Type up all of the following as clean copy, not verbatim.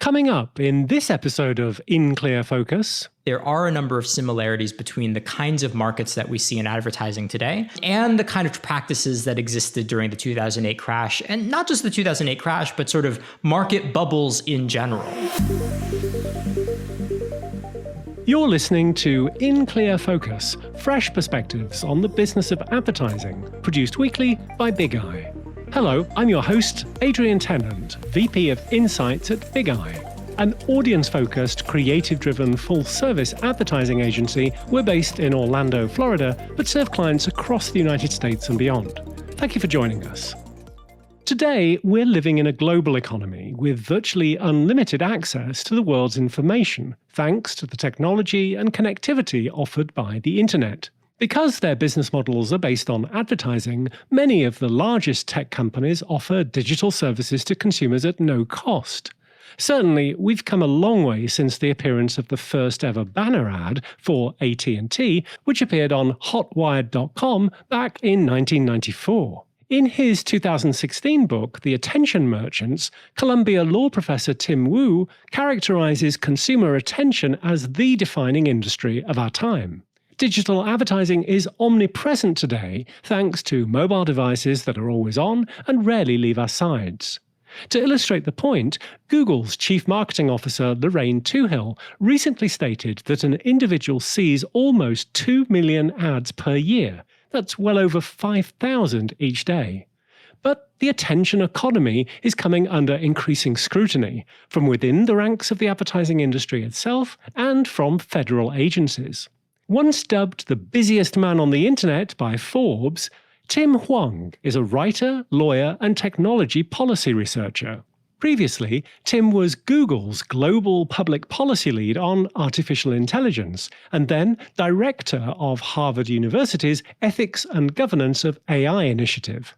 Coming up in this episode of In Clear Focus, there are a number of similarities between the kinds of markets that we see in advertising today and the kind of practices that existed during the 2008 crash, and not just the 2008 crash, but sort of market bubbles in general. You're listening to In Clear Focus, fresh perspectives on the business of advertising, produced weekly by Big Eye. Hello, I'm your host, Adrian Tennant, VP of Insights at Big Eye, an audience-focused, creative-driven, full-service advertising agency. We're based in Orlando, Florida, but serve clients across the United States and beyond. Thank you for joining us. Today, we're living in a global economy with virtually unlimited access to the world's information, thanks to the technology and connectivity offered by the internet. Because their business models are based on advertising, many of the largest tech companies offer digital services to consumers at no cost. Certainly, we've come a long way since the appearance of the first ever banner ad for AT&T, which appeared on hotwired.com back in 1994. In his 2016 book, The Attention Merchants, Columbia law professor Tim Wu characterizes consumer attention as the defining industry of our time. Digital advertising is omnipresent today thanks to mobile devices that are always on and rarely leave our sides. To illustrate the point, Google's Chief Marketing Officer Lorraine Toohill recently stated that an individual sees almost 2 million ads per year. That's well over 5,000 each day. But the attention economy is coming under increasing scrutiny from within the ranks of the advertising industry itself and from federal agencies. Once dubbed the busiest man on the internet by Forbes, Tim Hwang is a writer, lawyer, and technology policy researcher. Previously, Tim was Google's global public policy lead on artificial intelligence, and then director of Harvard University's Ethics and Governance of AI initiative.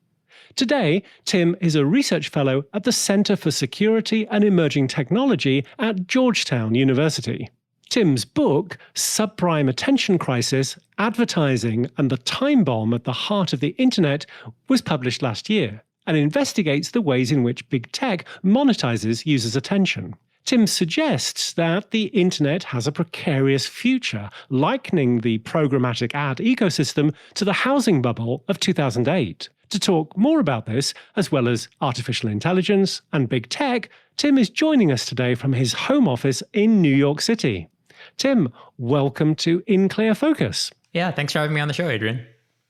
Today, Tim is a research fellow at the Center for Security and Emerging Technology at Georgetown University. Tim's book, Subprime Attention Crisis, Advertising and the Time Bomb at the Heart of the Internet, was published last year and investigates the ways in which big tech monetizes users' attention. Tim suggests that the internet has a precarious future, likening the programmatic ad ecosystem to the housing bubble of 2008. To talk more about this, as well as artificial intelligence and big tech, Tim is joining us today from his home office in New York City. Tim, welcome to In Clear Focus. Yeah, thanks for having me on the show, Adrian.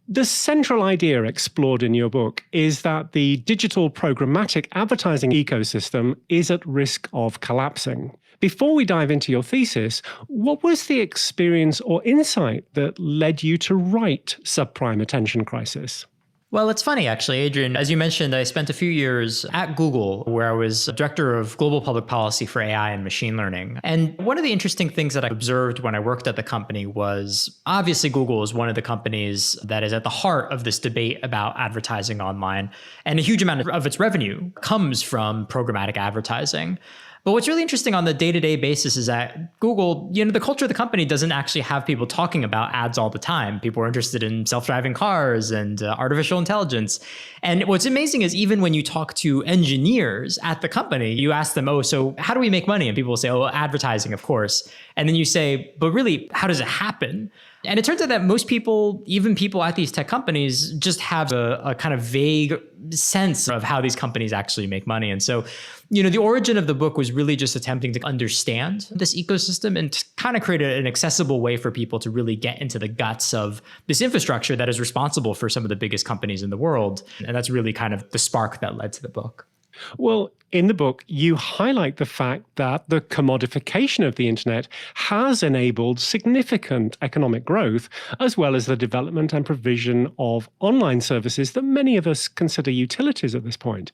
The central idea explored in your book is that the digital programmatic advertising ecosystem is at risk of collapsing. Before we dive into your thesis, what was the experience or insight that led you to write Subprime Attention Crisis? Well, it's funny, actually, Adrian. As you mentioned, I spent a few years at Google where I was director of global public policy for AI and machine learning. And one of the interesting things that I observed when I worked at the company was obviously Google is one of the companies that is at the heart of this debate about advertising online. And a huge amount of its revenue comes from programmatic advertising. But what's really interesting on the day-to-day basis is that Google, the culture of the company doesn't actually have people talking about ads all the time. People are interested in self-driving cars and artificial intelligence. And what's amazing is even when you talk to engineers at the company, you ask them, oh, so how do we make money? And people will say, oh, advertising, of course. And then you say, but really, how does it happen? And it turns out that most people, even people at these tech companies, just have a kind of vague sense of how these companies actually make money. And so, the origin of the book was really just attempting to understand this ecosystem and to kind of create an accessible way for people to really get into the guts of this infrastructure that is responsible for some of the biggest companies in the world. And that's really kind of the spark that led to the book. Well, in the book, you highlight the fact that the commodification of the internet has enabled significant economic growth, as well as the development and provision of online services that many of us consider utilities at this point.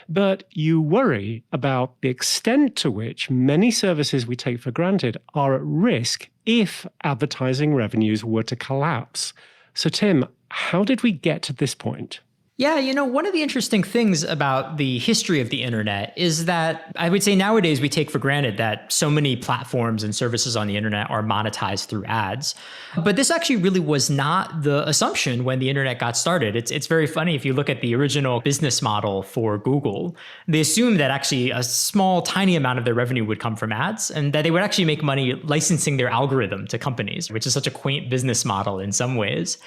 But you worry about the extent to which many services we take for granted are at risk if advertising revenues were to collapse. So, Tim, how did we get to this point? Yeah, one of the interesting things about the history of the internet is that I would say nowadays we take for granted that so many platforms and services on the internet are monetized through ads. But this actually really was not the assumption when the internet got started. It's very funny if you look at the original business model for Google. They assumed that actually a small, tiny amount of their revenue would come from ads and that they would actually make money licensing their algorithm to companies, which is such a quaint business model in some ways.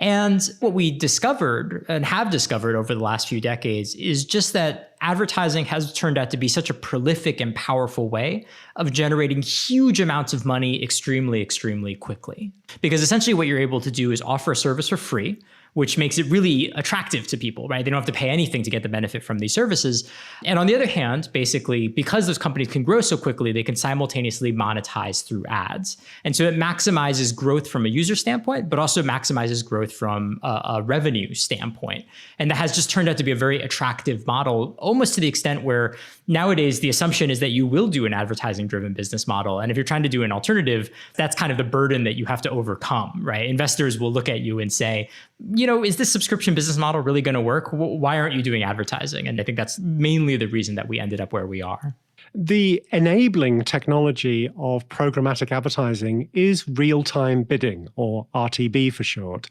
And what we discovered and have discovered over the last few decades is just that advertising has turned out to be such a prolific and powerful way of generating huge amounts of money extremely, extremely quickly. Because essentially what you're able to do is offer a service for free, which makes it really attractive to people, right? They don't have to pay anything to get the benefit from these services. And on the other hand, basically, because those companies can grow so quickly, they can simultaneously monetize through ads. And so it maximizes growth from a user standpoint, but also maximizes growth from a revenue standpoint. And that has just turned out to be a very attractive model, almost to the extent where nowadays the assumption is that you will do an advertising-driven business model. And if you're trying to do an alternative, that's kind of the burden that you have to overcome, right? Investors will look at you and say, is this subscription business model really going to work? Why aren't you doing advertising? And I think that's mainly the reason that we ended up where we are. The enabling technology of programmatic advertising is real-time bidding, or RTB for short.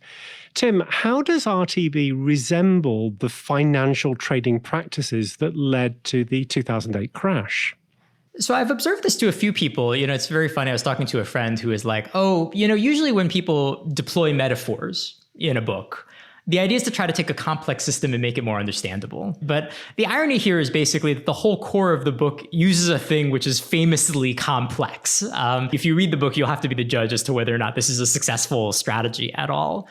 Tim, how does RTB resemble the financial trading practices that led to the 2008 crash? So I've observed this to a few people. It's very funny. I was talking to a friend who is like, usually when people deploy metaphors in a book, the idea is to try to take a complex system and make it more understandable. But the irony here is basically that the whole core of the book uses a thing which is famously complex. If you read the book, you'll have to be the judge as to whether or not this is a successful strategy at all.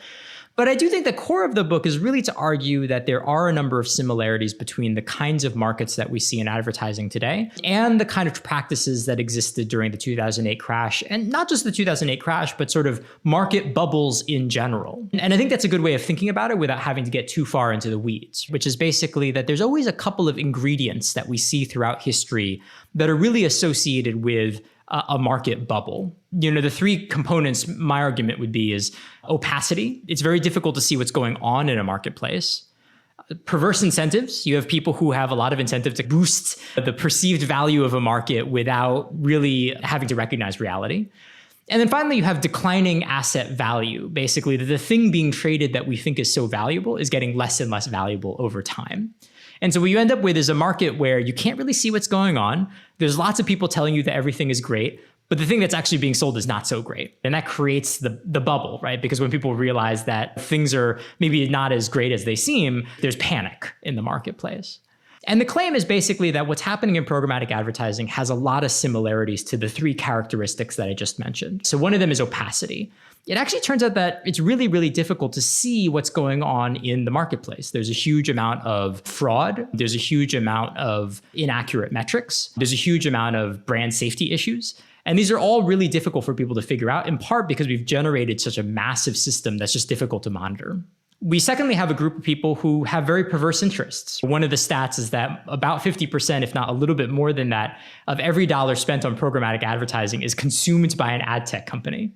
But I do think the core of the book is really to argue that there are a number of similarities between the kinds of markets that we see in advertising today and the kind of practices that existed during the 2008 crash. And not just the 2008 crash, but sort of market bubbles in general. And I think that's a good way of thinking about it without having to get too far into the weeds, which is basically that there's always a couple of ingredients that we see throughout history that are really associated with a market bubble. The three components, my argument would be, is opacity. It's very difficult to see what's going on in a marketplace. Perverse incentives. You have people who have a lot of incentive to boost the perceived value of a market without really having to recognize reality. And then finally, you have declining asset value. Basically, the thing being traded that we think is so valuable is getting less and less valuable over time. And so what you end up with is a market where you can't really see what's going on. There's lots of people telling you that everything is great, but the thing that's actually being sold is not so great. And that creates the bubble, right? Because when people realize that things are maybe not as great as they seem, there's panic in the marketplace. And the claim is basically that what's happening in programmatic advertising has a lot of similarities to the three characteristics that I just mentioned. So one of them is opacity. It actually turns out that it's really, really difficult to see what's going on in the marketplace. There's a huge amount of fraud. There's a huge amount of inaccurate metrics. There's a huge amount of brand safety issues. And these are all really difficult for people to figure out, in part because we've generated such a massive system that's just difficult to monitor. We secondly have a group of people who have very perverse interests. One of the stats is that about 50%, if not a little bit more than that, of every dollar spent on programmatic advertising is consumed by an ad tech company.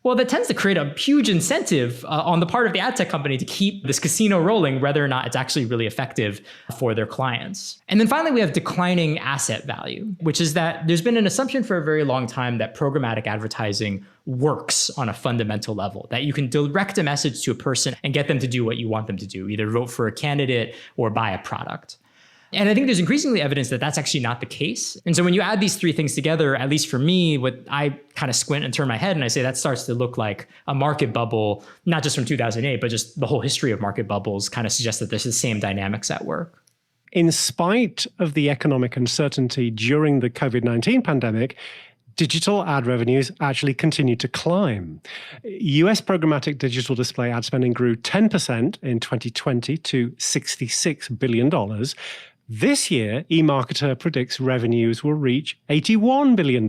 Well, that tends to create a huge incentive on the part of the ad tech company to keep this casino rolling, whether or not it's actually really effective for their clients. And then finally, we have declining asset value, which is that there's been an assumption for a very long time that programmatic advertising works on a fundamental level, that you can direct a message to a person and get them to do what you want them to do, either vote for a candidate or buy a product. And I think there's increasingly evidence that that's actually not the case. And so when you add these three things together, at least for me, what I kind of squint and turn my head and I say that starts to look like a market bubble, not just from 2008, but just the whole history of market bubbles kind of suggests that there's the same dynamics at work. In spite of the economic uncertainty during the COVID-19 pandemic, digital ad revenues actually continued to climb. US programmatic digital display ad spending grew 10% in 2020 to $66 billion. This year, eMarketer predicts revenues will reach $81 billion.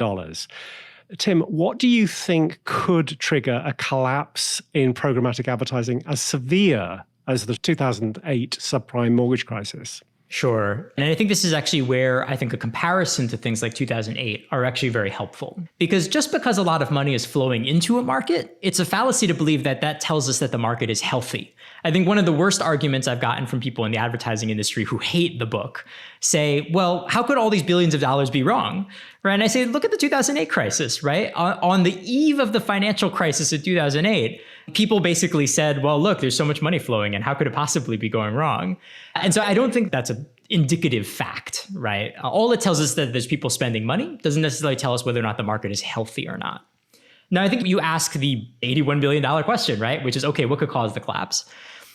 Tim, what do you think could trigger a collapse in programmatic advertising as severe as the 2008 subprime mortgage crisis? Sure. And I think this is actually where I think a comparison to things like 2008 are actually very helpful. Because just because a lot of money is flowing into a market, it's a fallacy to believe that that tells us that the market is healthy. I think one of the worst arguments I've gotten from people in the advertising industry who hate the book say, well, how could all these billions of dollars be wrong? Right? And I say, look at the 2008 crisis, right? On the eve of the financial crisis of 2008, people basically said, well, look, there's so much money flowing and how could it possibly be going wrong? And so I don't think that's an indicative fact, right? All it tells us that there's people spending money doesn't necessarily tell us whether or not the market is healthy or not. Now, I think you ask the $81 billion question, right? Which is, okay, what could cause the collapse?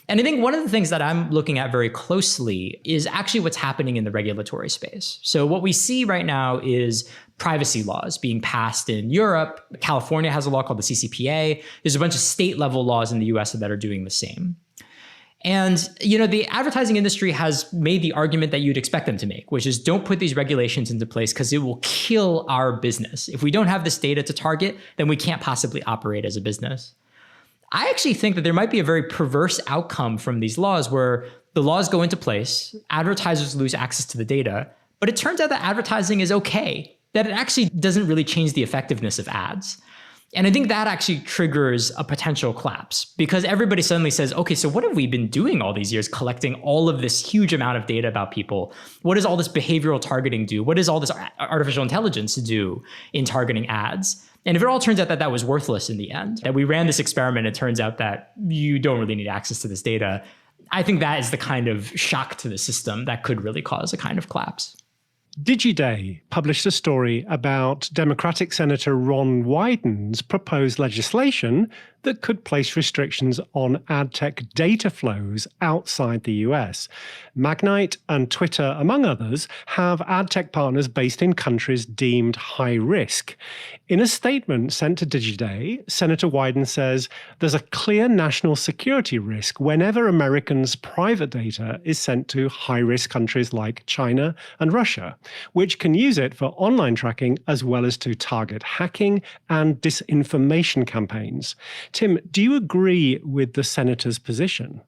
And I think one of the things that I'm looking at very closely is actually what's happening in the regulatory space. So what we see right now is privacy laws being passed in Europe. California has a law called the CCPA. There's a bunch of state level laws in the US that are doing the same. And, the advertising industry has made the argument that you'd expect them to make, which is don't put these regulations into place because it will kill our business. If we don't have this data to target, then we can't possibly operate as a business. I actually think that there might be a very perverse outcome from these laws where the laws go into place, advertisers lose access to the data, but it turns out that advertising is okay, that it actually doesn't really change the effectiveness of ads. And I think that actually triggers a potential collapse because everybody suddenly says, okay, so what have we been doing all these years, collecting all of this huge amount of data about people? What does all this behavioral targeting do? What does all this artificial intelligence do in targeting ads? And if it all turns out that that was worthless in the end, that we ran this experiment, it turns out that you don't really need access to this data, I think that is the kind of shock to the system that could really cause a kind of collapse. DigiDay published a story about Democratic Senator Ron Wyden's proposed legislation that could place restrictions on ad tech data flows outside the US. Magnite and Twitter, among others, have ad tech partners based in countries deemed high risk. In a statement sent to DigiDay, Senator Wyden says there's a clear national security risk whenever Americans' private data is sent to high-risk countries like China and Russia, which can use it for online tracking as well as to target hacking and disinformation campaigns. Tim, do you agree with the senator's position?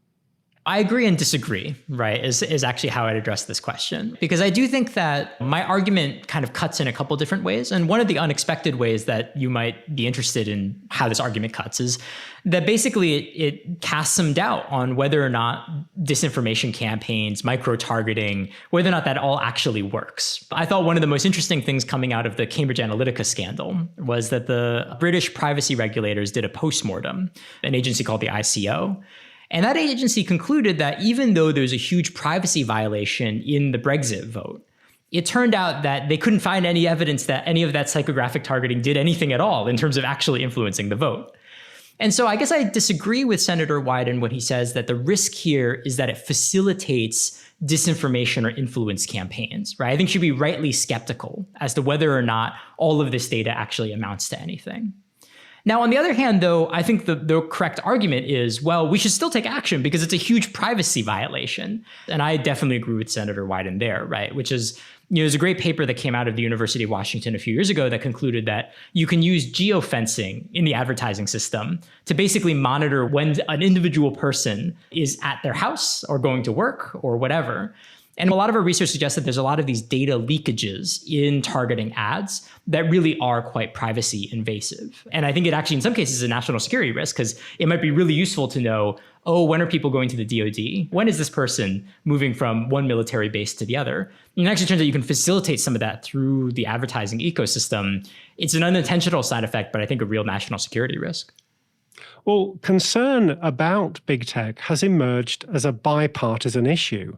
I agree and disagree, right, is actually how I'd address this question. Because I do think that my argument kind of cuts in a couple different ways. And one of the unexpected ways that you might be interested in how this argument cuts is that basically it casts some doubt on whether or not disinformation campaigns, micro-targeting, whether or not that all actually works. I thought one of the most interesting things coming out of the Cambridge Analytica scandal was that the British privacy regulators did a postmortem, an agency called the ICO. And that agency concluded that even though there's a huge privacy violation in the Brexit vote, it turned out that they couldn't find any evidence that any of that psychographic targeting did anything at all in terms of actually influencing the vote. And so I guess I disagree with Senator Wyden when he says that the risk here is that it facilitates disinformation or influence campaigns, right? I think you should be rightly skeptical as to whether or not all of this data actually amounts to anything. Now, on the other hand, though, I think the correct argument is, well, we should still take action because it's a huge privacy violation. And I definitely agree with Senator Wyden there, right? Which is, there's a great paper that came out of the University of Washington a few years ago that concluded that you can use geofencing in the advertising system to basically monitor when an individual person is at their house or going to work or whatever. And a lot of our research suggests that there's a lot of these data leakages in targeting ads that really are quite privacy invasive. And I think it actually, in some cases, is a national security risk because it might be really useful to know, oh, when are people going to the DoD? When is this person moving from one military base to the other? And it actually turns out you can facilitate some of that through the advertising ecosystem. It's an unintentional side effect, but I think a real national security risk. Well, concern about big tech has emerged as a bipartisan issue.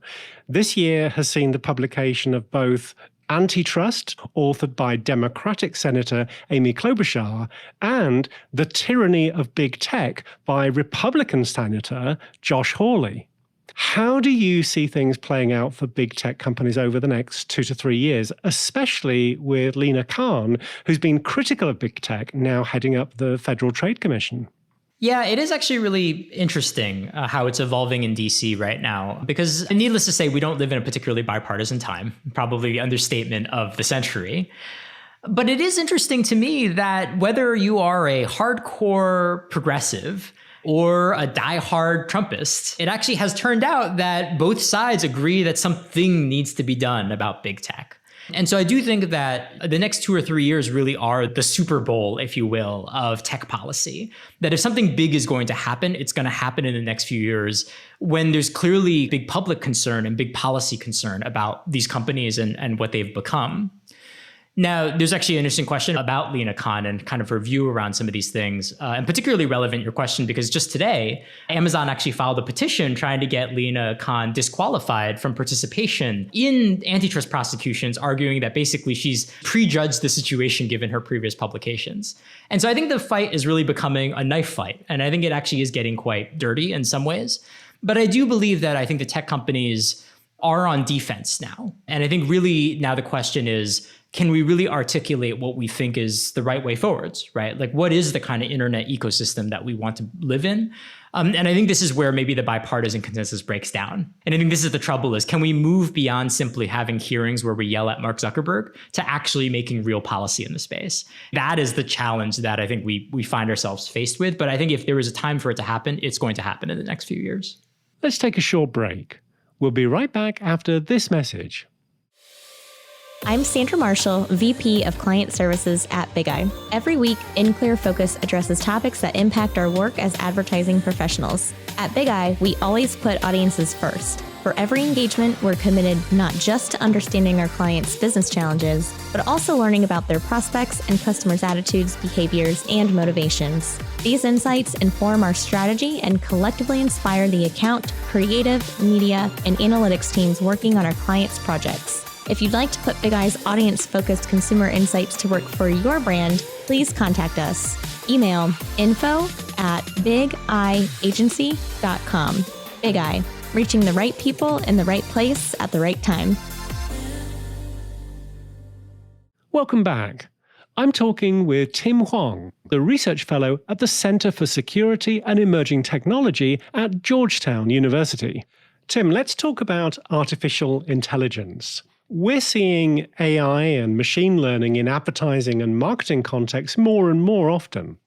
This year has seen the publication of both Antitrust, authored by Democratic Senator Amy Klobuchar, and The Tyranny of Big Tech by Republican Senator Josh Hawley. How do you see things playing out for big tech companies over the next 2 to 3 years, especially with Lina Khan, who's been critical of big tech, now heading up the Federal Trade Commission? Yeah, it is actually really interesting how it's evolving in DC right now, because needless to say, we don't live in a particularly bipartisan time, probably the understatement of the century. But it is interesting to me that whether you are a hardcore progressive or a diehard Trumpist. It actually has turned out that both sides agree that something needs to be done about big tech. And so I do think that the next 2 or 3 years really are the Super Bowl, if you will, of tech policy. That if something big is going to happen, it's going to happen in the next few years when there's clearly big public concern and big policy concern about these companies and what they've become. Now, there's actually an interesting question about Lina Khan and kind of her view around some of these things, and particularly relevant your question because just today, Amazon actually filed a petition trying to get Lina Khan disqualified from participation in antitrust prosecutions, arguing that basically she's prejudged the situation given her previous publications. And so I think the fight is really becoming a knife fight, and I think it actually is getting quite dirty in some ways. But I do believe that I think the tech companies are on defense now. And I think really now the question is, can we really articulate what we think is the right way forwards, right? Like what is the kind of internet ecosystem that we want to live in? And I think this is where maybe the bipartisan consensus breaks down. And I think this is the trouble is, can we move beyond simply having hearings where we yell at Mark Zuckerberg to actually making real policy in the space? That is the challenge that I think we find ourselves faced with. But I think if there is a time for it to happen, it's going to happen in the next few years. Let's take a short break. We'll be right back after this message. I'm Sandra Marshall, VP of Client Services at Big Eye. Every week, In Clear Focus addresses topics that impact our work as advertising professionals. At Big Eye, we always put audiences first. For every engagement, we're committed not just to understanding our clients' business challenges, but also learning about their prospects and customers' attitudes, behaviors, and motivations. These insights inform our strategy and collectively inspire the account, creative, media, and analytics teams working on our clients' projects. If you'd like to put Big Eye's audience-focused consumer insights to work for your brand, please contact us. Email info@bigeyeagency.com. Big Eye, reaching the right people in the right place at the right time. Welcome back. I'm talking with Tim Hwang, the research fellow at the Center for Security and Emerging Technology at Georgetown University. Tim, let's talk about artificial intelligence. We're seeing AI and machine learning in advertising and marketing contexts more and more often.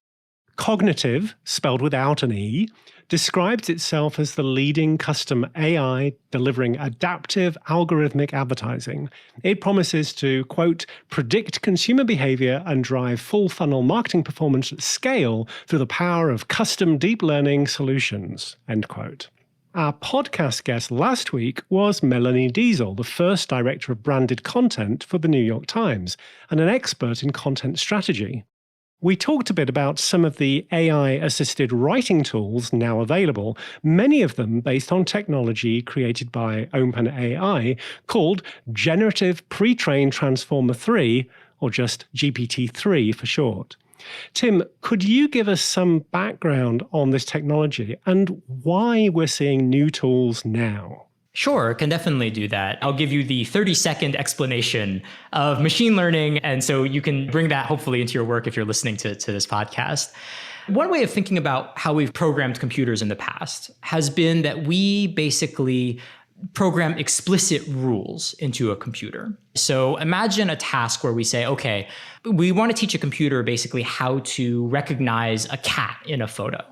Cognitive, spelled without an E, describes itself as the leading custom AI delivering adaptive algorithmic advertising. It promises to, quote, predict consumer behavior and drive full funnel marketing performance at scale through the power of custom deep learning solutions, end quote. Our podcast guest last week was Melanie Diesel, the first director of branded content for the New York Times and an expert in content strategy. We talked a bit about some of the AI-assisted writing tools now available, many of them based on technology created by OpenAI called Generative Pre-trained Transformer 3, or just GPT-3 for short. Tim, could you give us some background on this technology and why we're seeing new tools now? Sure, can definitely do that. I'll give you the 30-second explanation of machine learning, and so you can bring that hopefully into your work if you're listening to this podcast. One way of thinking about how we've programmed computers in the past has been that we basically program explicit rules into a computer. So imagine a task where we say, okay, we want to teach a computer basically how to recognize a cat in a photo.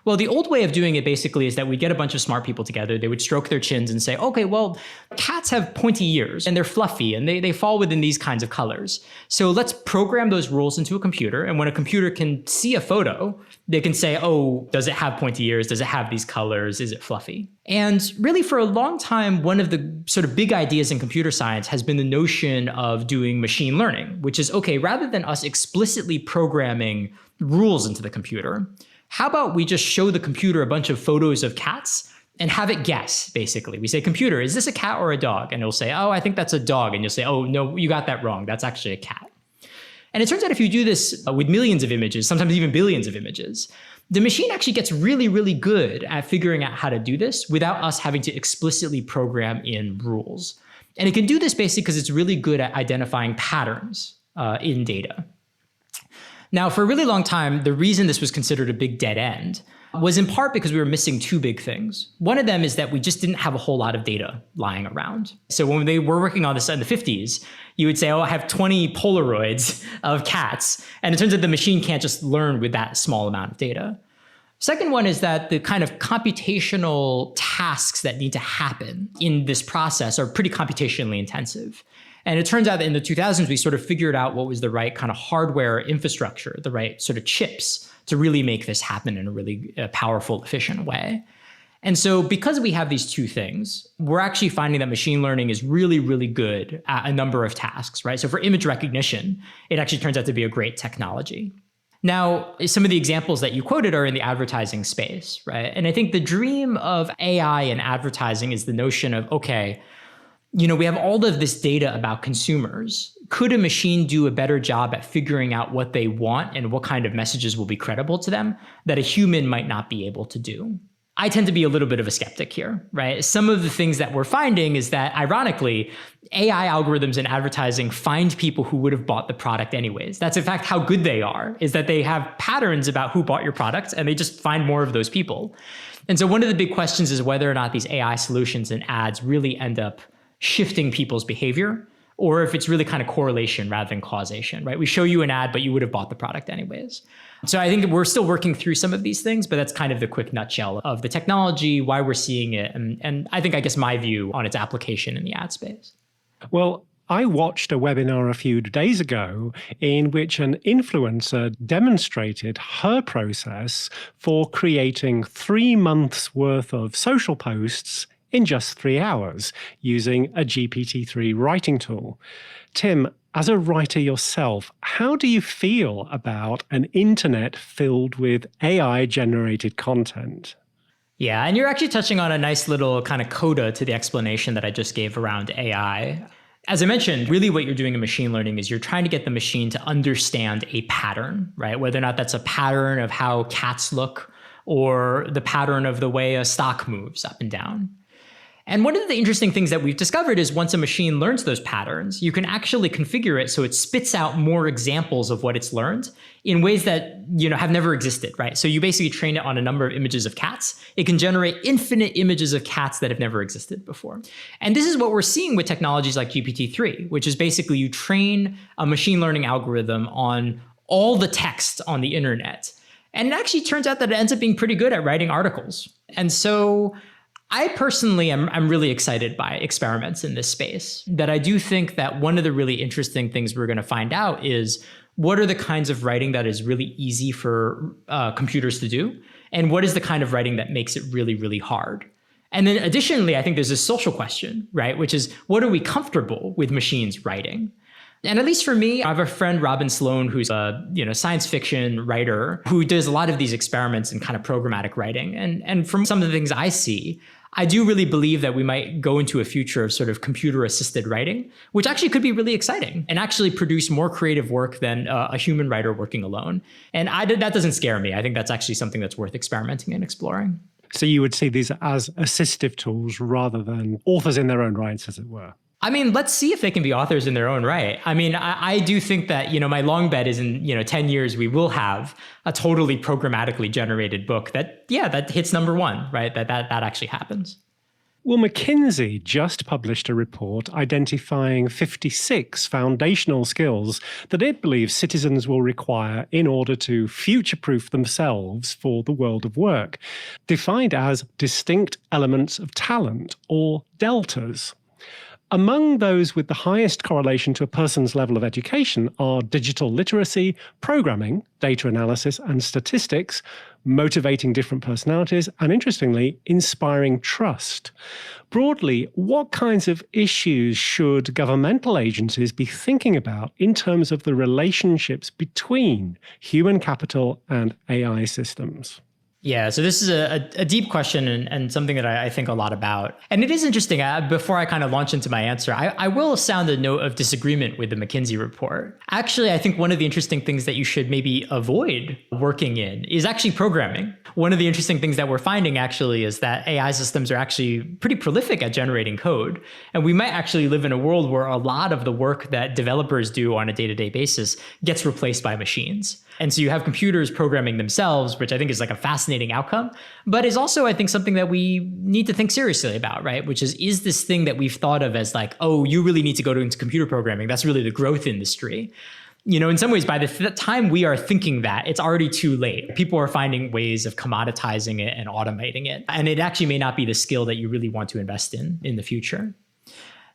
Well, the old way of doing it basically is that we get a bunch of smart people together, they would stroke their chins and say, okay, well, cats have pointy ears and they're fluffy and they fall within these kinds of colors. So let's program those rules into a computer. And when a computer can see a photo, they can say, oh, does it have pointy ears? Does it have these colors? Is it fluffy? And really for a long time, one of the sort of big ideas in computer science has been the notion of doing machine learning, which is, okay, rather than us explicitly programming rules into the computer, how about we just show the computer a bunch of photos of cats and have it guess, basically. We say, computer, is this a cat or a dog? And it'll say, oh, I think that's a dog. And you'll say, oh, no, you got that wrong. That's actually a cat. And it turns out if you do this with millions of images, sometimes even billions of images, the machine actually gets really, really good at figuring out how to do this without us having to explicitly program in rules. And it can do this basically because it's really good at identifying patterns in data. Now, for a really long time, the reason this was considered a big dead end was in part because we were missing two big things. One of them is that we just didn't have a whole lot of data lying around. So when they were working on this in the 50s, you would say, oh, I have 20 Polaroids of cats. And it turns out the machine can't just learn with that small amount of data. Second one is that the kind of computational tasks that need to happen in this process are pretty computationally intensive. And it turns out that in the 2000s, we sort of figured out what was the right kind of hardware infrastructure, the right sort of chips to really make this happen in a really powerful, efficient way. And so because we have these two things, we're actually finding that machine learning is really, really good at a number of tasks, right? So for image recognition, it actually turns out to be a great technology. Now, some of the examples that you quoted are in the advertising space, right? And I think the dream of AI and advertising is the notion of, okay, we have all of this data about consumers. Could a machine do a better job at figuring out what they want and what kind of messages will be credible to them that a human might not be able to do? I tend to be a little bit of a skeptic here, right? Some of the things that we're finding is that, ironically, AI algorithms in advertising find people who would have bought the product anyways. That's in fact how good they are, is that they have patterns about who bought your product and they just find more of those people. And so one of the big questions is whether or not these AI solutions and ads really end up shifting people's behavior, or if it's really kind of correlation rather than causation, right? We show you an ad, but you would have bought the product anyways. So I think we're still working through some of these things, but that's kind of the quick nutshell of the technology, why we're seeing it, and I guess my view on its application in the ad space. Well, I watched a webinar a few days ago in which an influencer demonstrated her process for creating 3 months worth of social posts in just 3 hours using a GPT-3 writing tool. Tim, as a writer yourself, how do you feel about an internet filled with AI-generated content? Yeah, and you're actually touching on a nice little kind of coda to the explanation that I just gave around AI. As I mentioned, really what you're doing in machine learning is you're trying to get the machine to understand a pattern, right? Whether or not that's a pattern of how cats look or the pattern of the way a stock moves up and down. And one of the interesting things that we've discovered is once a machine learns those patterns, you can actually configure it so it spits out more examples of what it's learned in ways that, have never existed, right? So you basically train it on a number of images of cats. It can generate infinite images of cats that have never existed before. And this is what we're seeing with technologies like GPT-3, which is basically you train a machine learning algorithm on all the text on the internet. And it actually turns out that it ends up being pretty good at writing articles. And so I personally am really excited by experiments in this space, that I do think that one of the really interesting things we're going to find out is what are the kinds of writing that is really easy for computers to do, and what is the kind of writing that makes it really, really hard. And then additionally, I think there's this social question, right, which is what are we comfortable with machines writing? And at least for me, I have a friend, Robin Sloan, who's a science fiction writer who does a lot of these experiments in kind of programmatic writing. And from some of the things I see, I do really believe that we might go into a future of sort of computer-assisted writing, which actually could be really exciting and actually produce more creative work than a human writer working alone. And that doesn't scare me. I think that's actually something that's worth experimenting and exploring. So you would see these as assistive tools rather than authors in their own rights, as it were? I mean, let's see if they can be authors in their own right. I mean, I do think that, my long bet is in, 10 years, we will have a totally programmatically generated book that hits number one, right? That actually happens. Well, McKinsey just published a report identifying 56 foundational skills that it believes citizens will require in order to future-proof themselves for the world of work, defined as distinct elements of talent, or deltas. Among those with the highest correlation to a person's level of education are digital literacy, programming, data analysis and statistics, motivating different personalities, and interestingly, inspiring trust. Broadly, what kinds of issues should governmental agencies be thinking about in terms of the relationships between human capital and AI systems? Yeah, so this is a deep question and something that I think a lot about. And it is interesting, before I kind of launch into my answer, I will sound a note of disagreement with the McKinsey report. Actually, I think one of the interesting things that you should maybe avoid working in is actually programming. One of the interesting things that we're finding actually is that AI systems are actually pretty prolific at generating code. And we might actually live in a world where a lot of the work that developers do on a day-to-day basis gets replaced by machines. And so you have computers programming themselves, which I think is like a fascinating outcome, but is also, I think, something that we need to think seriously about, right? Which is this thing that we've thought of as like, oh, you really need to go into computer programming. That's really the growth industry. In some ways, by the time we are thinking that, it's already too late. People are finding ways of commoditizing it and automating it. And it actually may not be the skill that you really want to invest in the future.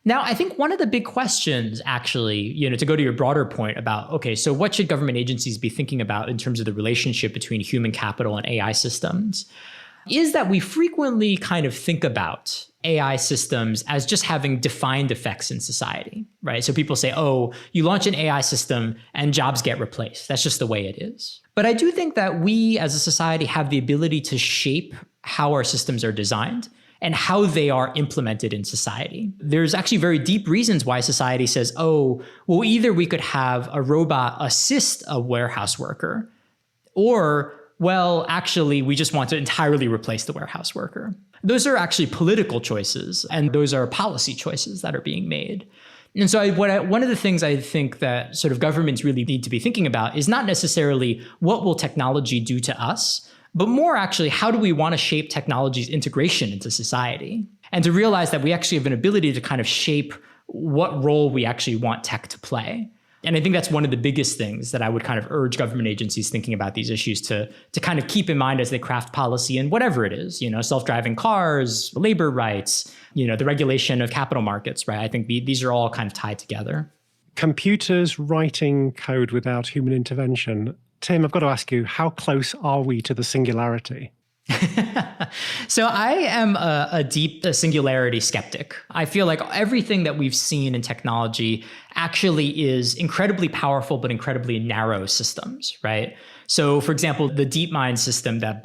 Now, I think one of the big questions, actually, to go to your broader point about, okay, so what should government agencies be thinking about in terms of the relationship between human capital and AI systems, is that we frequently kind of think about AI systems as just having defined effects in society, right? So people say, oh, you launch an AI system and jobs get replaced. That's just the way it is. But I do think that we as a society have the ability to shape how our systems are designed and how they are implemented in society. There's actually very deep reasons why society says, oh, well, either we could have a robot assist a warehouse worker, or, well, actually, we just want to entirely replace the warehouse worker. Those are actually political choices, and those are policy choices that are being made. And so one of the things I think that sort of governments really need to be thinking about is not necessarily what will technology do to us, but more actually, how do we want to shape technology's integration into society? And to realize that we actually have an ability to kind of shape what role we actually want tech to play. And I think that's one of the biggest things that I would kind of urge government agencies thinking about these issues to kind of keep in mind as they craft policy and whatever it is, self-driving cars, labor rights, the regulation of capital markets, right? I think these are all kind of tied together. Computers writing code without human intervention. Tim, I've got to ask you, how close are we to the singularity? So I am a deep singularity skeptic. I feel like everything that we've seen in technology actually is incredibly powerful, but incredibly narrow systems, right? So, for example, the DeepMind system that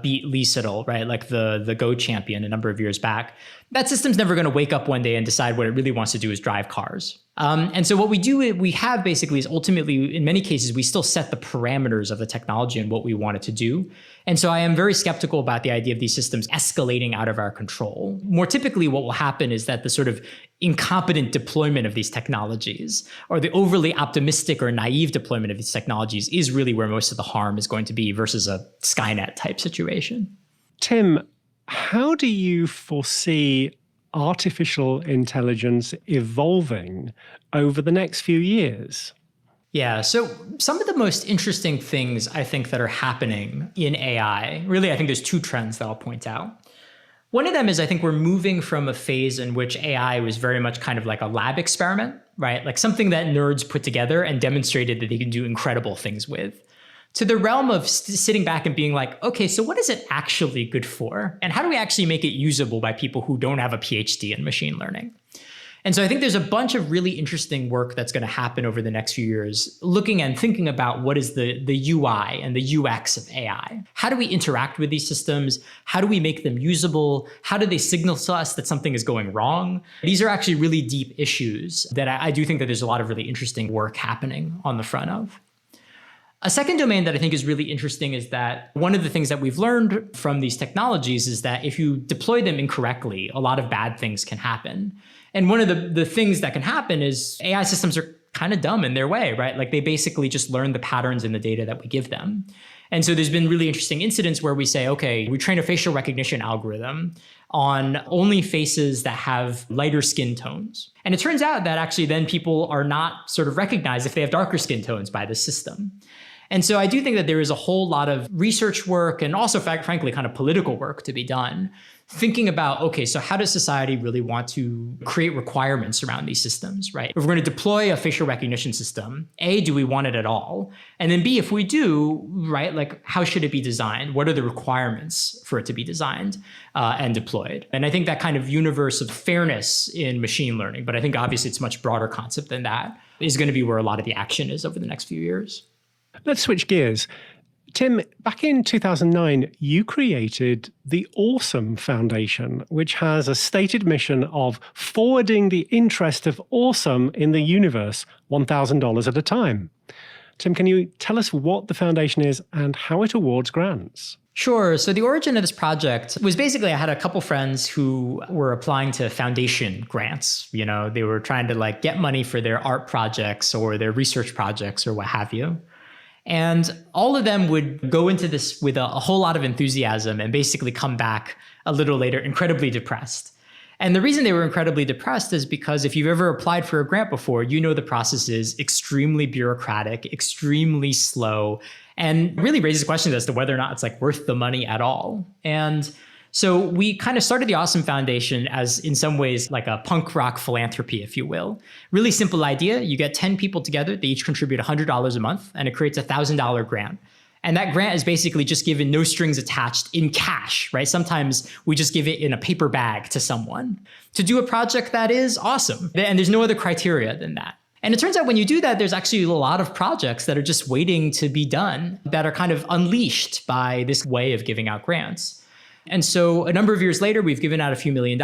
beat Lee Sedol, right, like the Go champion a number of years back, that system's never going to wake up one day and decide what it really wants to do is drive cars. And so what we have basically is ultimately, in many cases, we still set the parameters of the technology and what we want it to do. And so I am very skeptical about the idea of these systems escalating out of our control. More typically, what will happen is that the sort of incompetent deployment of these technologies, or the overly optimistic or naive deployment of these technologies, is really where most of the harm is going to be versus a Skynet type situation. Tim, how do you foresee artificial intelligence evolving over the next few years? Yeah, so some of the most interesting things I think that are happening in AI, really I think there's two trends that I'll point out. One of them is I think we're moving from a phase in which AI was very much kind of like a lab experiment, right? Like something that nerds put together and demonstrated that they can do incredible things with, to the realm of sitting back and being like, okay, so what is it actually good for? And how do we actually make it usable by people who don't have a PhD in machine learning? And so I think there's a bunch of really interesting work that's going to happen over the next few years, looking and thinking about what is the UI and the UX of AI. How do we interact with these systems? How do we make them usable? How do they signal to us that something is going wrong? These are actually really deep issues that I do think that there's a lot of really interesting work happening on the front of. A second domain that I think is really interesting is that one of the things that we've learned from these technologies is that if you deploy them incorrectly, a lot of bad things can happen. And one of the things that can happen is AI systems are kind of dumb in their way, right? Like they basically just learn the patterns in the data that we give them. And so there's been really interesting incidents where we say, okay, we train a facial recognition algorithm on only faces that have lighter skin tones. And it turns out that actually then people are not sort of recognized if they have darker skin tones by the system. And so I do think that there is a whole lot of research work and also, frankly, kind of political work to be done, thinking about, okay, so how does society really want to create requirements around these systems, right? If we're going to deploy a facial recognition system, A, do we want it at all? And then B, if we do, right, like how should it be designed? What are the requirements for it to be designed and deployed? And I think that kind of universe of fairness in machine learning, but I think obviously it's a much broader concept than that, is going to be where a lot of the action is over the next few years. Let's switch gears. Tim, back in 2009, you created the Awesome Foundation, which has a stated mission of forwarding the interest of awesome in the universe $1,000 at a time. Tim, can you tell us what the foundation is and how it awards grants? Sure. So the origin of this project was basically I had a couple friends who were applying to foundation grants. You know, they were trying to like get money for their art projects or their research projects or what have you. And all of them would go into this with a whole lot of enthusiasm and basically come back a little later incredibly depressed. And the reason they were incredibly depressed is because if you've ever applied for a grant before, you know the process is extremely bureaucratic, extremely slow, and really raises questions as to whether or not it's like worth the money at all. And so we kind of started the Awesome Foundation as in some ways like a punk rock philanthropy, if you will. Really simple idea. You get 10 people together, they each contribute $100 a month, and it creates a $1,000 grant. And that grant is basically just given no strings attached in cash, right? Sometimes we just give it in a paper bag to someone to do a project that is awesome. And there's no other criteria than that. And it turns out when you do that, there's actually a lot of projects that are just waiting to be done that are kind of unleashed by this way of giving out grants. And so a number of years later, we've given out a few $1 million.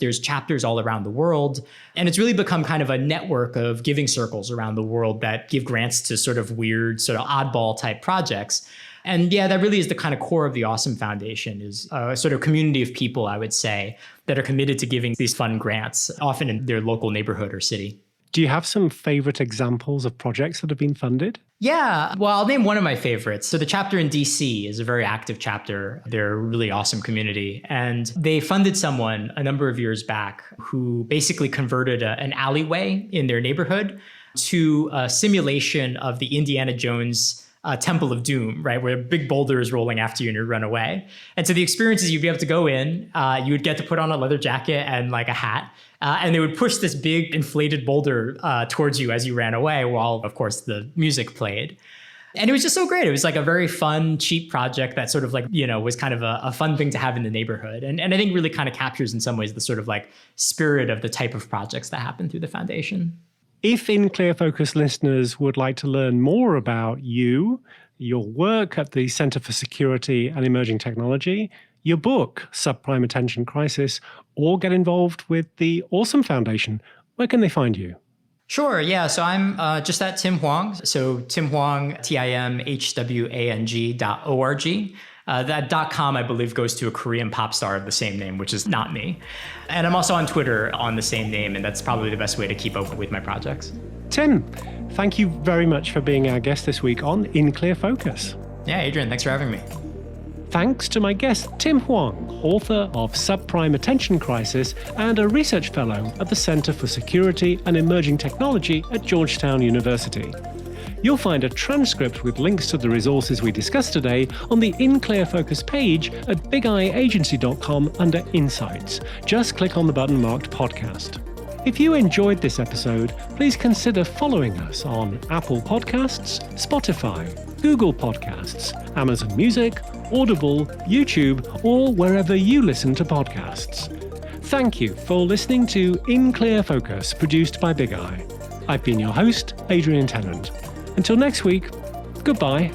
There's chapters all around the world. And it's really become kind of a network of giving circles around the world that give grants to sort of weird, sort of oddball type projects. And yeah, that really is the kind of core of the Awesome Foundation, is a sort of community of people, I would say, that are committed to giving these fun grants, often in their local neighborhood or city. Do you have some favorite examples of projects that have been funded? Yeah, well, I'll name one of my favorites. So the chapter in DC is a very active chapter. They're a really awesome community. And they funded someone a number of years back who basically converted an alleyway in their neighborhood to a simulation of the Indiana Jones Temple of Doom, right? Where a big boulder is rolling after you and you run away. And so the experience is you'd be able to go in, you would get to put on a leather jacket and like a hat, and they would push this big inflated boulder towards you as you ran away while, of course, the music played. And it was just so great. It was like a very fun, cheap project that sort of like, was kind of a fun thing to have in the neighborhood. And I think really kind of captures in some ways the sort of like spirit of the type of projects that happen through the foundation. If In Clear Focus listeners would like to learn more about you, your work at the Center for Security and Emerging Technology, your book, Subprime Attention Crisis, or get involved with the Awesome Foundation, where can they find you? Sure. Yeah. So I'm just at Tim Hwang. So Tim Hwang, TIMHWANG.org. That .com, I believe, goes to a Korean pop star of the same name, which is not me. And I'm also on Twitter on the same name, and that's probably the best way to keep up with my projects. Tim, thank you very much for being our guest this week on In Clear Focus. Yeah, Adrian, thanks for having me. Thanks to my guest, Tim Hwang, author of Subprime Attention Crisis and a research fellow at the Center for Security and Emerging Technology at Georgetown University. You'll find a transcript with links to the resources we discussed today on the In Clear Focus page at bigeyeagency.com under Insights. Just click on the button marked Podcast. If you enjoyed this episode, please consider following us on Apple Podcasts, Spotify, Google Podcasts, Amazon Music, Audible, YouTube, or wherever you listen to podcasts. Thank you for listening to In Clear Focus, produced by Big Eye. I've been your host, Adrian Tennant. Until next week, goodbye.